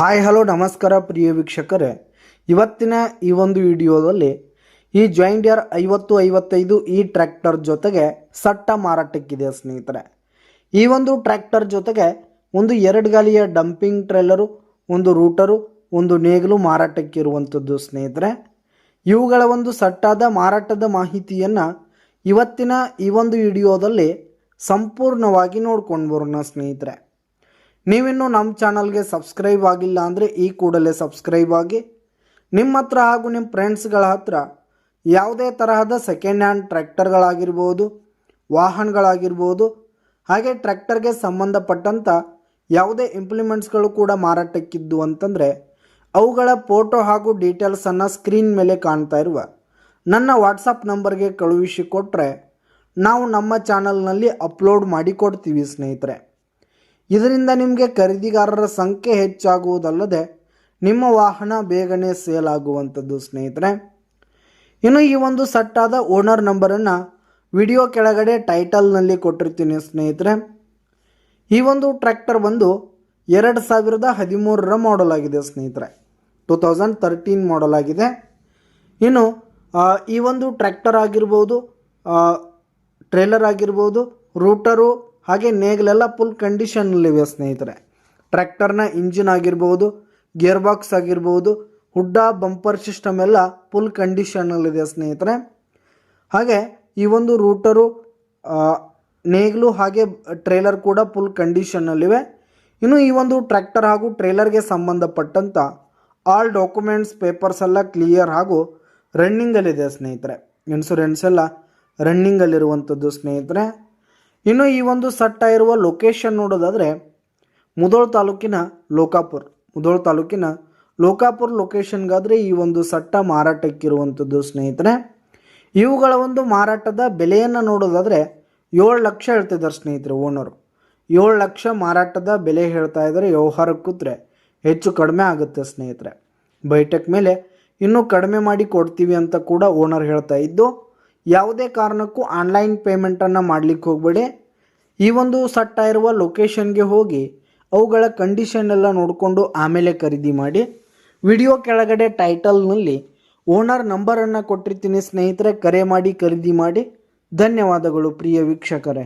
Hi hello ನಮಸ್ಕಾರ ಪ್ರಿಯ ವೀಕ್ಷಕರೇ, ಇವತ್ತಿನ ಈ ಒಂದು ವಿಡಿಯೋದಲ್ಲಿ ಈ ಜಾಯಿಂಟ್ ಡಿಯರ್ 5055 ಈ ಟ್ರ್ಯಾಕ್ಟರ್ ಜೊತೆಗೆ ಸಟ್ಟ ಮಾರಾಟಕ್ಕಿದೆ ಸ್ನೇಹಿತರೆ. ಈ ಒಂದು ಟ್ರ್ಯಾಕ್ಟರ್ ಜೊತೆಗೆ ಒಂದು 2 ಗಾಲಿಯ ಡಂಪಿಂಗ್ ಟ್ರೇಲರು, ಒಂದು ರೂಟರು, ಒಂದು ನೇಗಿಲು ಮಾರಾಟಕ್ಕಿರುವಂಥದ್ದು ಸ್ನೇಹಿತರೆ. ಇವುಗಳ ಒಂದು ಸಟ್ಟಾದ ಮಾರಾಟದ ಮಾಹಿತಿಯನ್ನು ಇವತ್ತಿನ ಈ ಒಂದು ವಿಡಿಯೋದಲ್ಲಿ ಸಂಪೂರ್ಣವಾಗಿ ನೋಡ್ಕೊಂಡು ಬರೋಣ ಸ್ನೇಹಿತರೆ. ನೀವಿನ್ನೂ ನಮ್ಮ ಚಾನಲ್ಗೆ ಸಬ್ಸ್ಕ್ರೈಬ್ ಆಗಿಲ್ಲ ಅಂದರೆ ಈ ಕೂಡಲೇ ಸಬ್ಸ್ಕ್ರೈಬ್ ಆಗಿ. ನಿಮ್ಮ ಹತ್ರ ಹಾಗೂ ನಿಮ್ಮ ಫ್ರೆಂಡ್ಸ್ಗಳ ಹತ್ರ ಯಾವುದೇ ತರಹದ ಸೆಕೆಂಡ್ ಹ್ಯಾಂಡ್ ಟ್ರ್ಯಾಕ್ಟರ್ಗಳಾಗಿರ್ಬೋದು, ವಾಹನಗಳಾಗಿರ್ಬೋದು, ಹಾಗೆ ಟ್ರ್ಯಾಕ್ಟರ್ಗೆ ಸಂಬಂಧಪಟ್ಟಂಥ ಯಾವುದೇ ಇಂಪ್ಲಿಮೆಂಟ್ಸ್ಗಳು ಕೂಡ ಮಾರಾಟಕ್ಕಿದ್ದು ಅಂತಂದರೆ ಅವುಗಳ ಫೋಟೋ ಹಾಗೂ ಡೀಟೇಲ್ಸನ್ನು ಸ್ಕ್ರೀನ್ ಮೇಲೆ ಕಾಣ್ತಾ ಇರುವ ನನ್ನ ವಾಟ್ಸಪ್ ನಂಬರ್ಗೆ ಕಳುಹಿಸಿ ಕೊಟ್ಟರೆ ನಾವು ನಮ್ಮ ಚಾನಲ್ನಲ್ಲಿ ಅಪ್ಲೋಡ್ ಮಾಡಿ ಕೊಡ್ತೀವಿ ಸ್ನೇಹಿತರೆ. ಇದರಿಂದ ನಿಮಗೆ ಖರೀದಿಗಾರರ ಸಂಖ್ಯೆ ಹೆಚ್ಚಾಗುವುದಲ್ಲದೆ ನಿಮ್ಮ ವಾಹನ ಬೇಗನೆ ಸೇಲ್ ಆಗುವಂಥದ್ದು ಸ್ನೇಹಿತರೆ. ಇನ್ನು ಈ ಒಂದು ಸಟ್ಟಾದ ಓನರ್ ನಂಬರನ್ನು ವಿಡಿಯೋ ಕೆಳಗಡೆ ಟೈಟಲ್ನಲ್ಲಿ ಕೊಟ್ಟಿರ್ತೀನಿ ಸ್ನೇಹಿತರೆ. ಈ ಒಂದು ಟ್ರ್ಯಾಕ್ಟರ್ ಬಂದು 2013 ಮಾಡಲ್ ಆಗಿದೆ ಸ್ನೇಹಿತರೆ. 2013 ಮಾಡಲ್ ಆಗಿದೆ. ಇನ್ನು ಈ ಒಂದು ಟ್ರ್ಯಾಕ್ಟರ್ ಆಗಿರ್ಬೋದು, ಟ್ರೇಲರ್ ಆಗಿರ್ಬೋದು, ರೂಟರು ಹಾಗೆ ನೇಗಿಲೆಲ್ಲ ಫುಲ್ ಕಂಡೀಷನ್ನಲ್ಲಿವೆ ಸ್ನೇಹಿತರೆ. ಟ್ರ್ಯಾಕ್ಟರ್ನ ಇಂಜಿನ್ ಆಗಿರ್ಬೋದು, ಗೇರ್ ಬಾಕ್ಸ್ ಆಗಿರ್ಬೋದು, ಹುಡ್ಡ ಬಂಪರ್ ಸಿಸ್ಟಮ್ ಎಲ್ಲ ಫುಲ್ ಕಂಡೀಷನ್ನಲ್ಲಿದೆ ಸ್ನೇಹಿತರೆ. ಹಾಗೆ ಈ ಒಂದು ರೂಟರು, ನೇಗಿಲು ಹಾಗೆ ಟ್ರೇಲರ್ ಕೂಡ ಫುಲ್ ಕಂಡೀಷನ್ನಲ್ಲಿವೆ. ಇನ್ನು ಈ ಒಂದು ಟ್ರ್ಯಾಕ್ಟರ್ ಹಾಗೂ ಟ್ರೇಲರ್ಗೆ ಸಂಬಂಧಪಟ್ಟಂಥ ಆಲ್ ಡಾಕ್ಯುಮೆಂಟ್ಸ್ ಪೇಪರ್ಸ್ ಎಲ್ಲ ಕ್ಲಿಯರ್ ಹಾಗೂ ರನ್ನಿಂಗಲ್ಲಿದೆ ಸ್ನೇಹಿತರೆ. ಇನ್ಶೂರೆನ್ಸ್ ಎಲ್ಲ ರನ್ನಿಂಗಲ್ಲಿರುವಂಥದ್ದು ಸ್ನೇಹಿತರೆ. ಇನ್ನು ಈ ಒಂದು ಸಟ್ಟ ಇರುವ ಲೊಕೇಶನ್ ನೋಡೋದಾದರೆ ಮುಧೋಳ ತಾಲೂಕಿನ ಲೋಕಾಪುರ ಲೊಕೇಶನ್ಗಾದರೆ ಈ ಒಂದು ಸಟ್ಟ ಮಾರಾಟಕ್ಕಿರುವಂಥದ್ದು ಸ್ನೇಹಿತರೆ. ಇವುಗಳ ಒಂದು ಮಾರಾಟದ ಬೆಲೆಯನ್ನು ನೋಡೋದಾದರೆ 7 ಲಕ್ಷ ಹೇಳ್ತಿದ್ದಾರೆ ಸ್ನೇಹಿತರೆ. ಓನರು 7 ಲಕ್ಷ ಮಾರಾಟದ ಬೆಲೆ ಹೇಳ್ತಾ ಇದ್ದಾರೆ. ವ್ಯವಹಾರಕ್ಕೆ ಕೂತ್ರೆ ಹೆಚ್ಚು ಕಡಿಮೆ ಆಗುತ್ತೆ ಸ್ನೇಹಿತರೆ. ಬೈಟೆಕ್ ಮೇಲೆ ಇನ್ನೂ ಕಡಿಮೆ ಮಾಡಿ ಕೊಡ್ತೀವಿ ಅಂತ ಕೂಡ ಓನರ್ ಹೇಳ್ತಾ ಇದ್ದು, ಯಾವುದೇ ಕಾರಣಕ್ಕೂ ಆನ್ಲೈನ್ ಪೇಮೆಂಟನ್ನು ಮಾಡಲಿಕ್ಕೆ ಹೋಗಬೇಡಿ. ಈ ಒಂದು ಸಟ್ಟ ಇರುವ ಲೊಕೇಶನ್ಗೆ ಹೋಗಿ ಅವುಗಳ ಕಂಡೀಷನ್ ಎಲ್ಲ ನೋಡಿಕೊಂಡು ಆಮೇಲೆ ಖರೀದಿ ಮಾಡಿ. ವಿಡಿಯೋ ಕೆಳಗಡೆ ಟೈಟಲ್ನಲ್ಲಿ ಓನರ್ ನಂಬರನ್ನು ಕೊಟ್ಟಿರ್ತೀನಿ ಸ್ನೇಹಿತರೆ. ಕರೆ ಮಾಡಿ ಖರೀದಿ ಮಾಡಿ. ಧನ್ಯವಾದಗಳು ಪ್ರಿಯ ವೀಕ್ಷಕರೇ.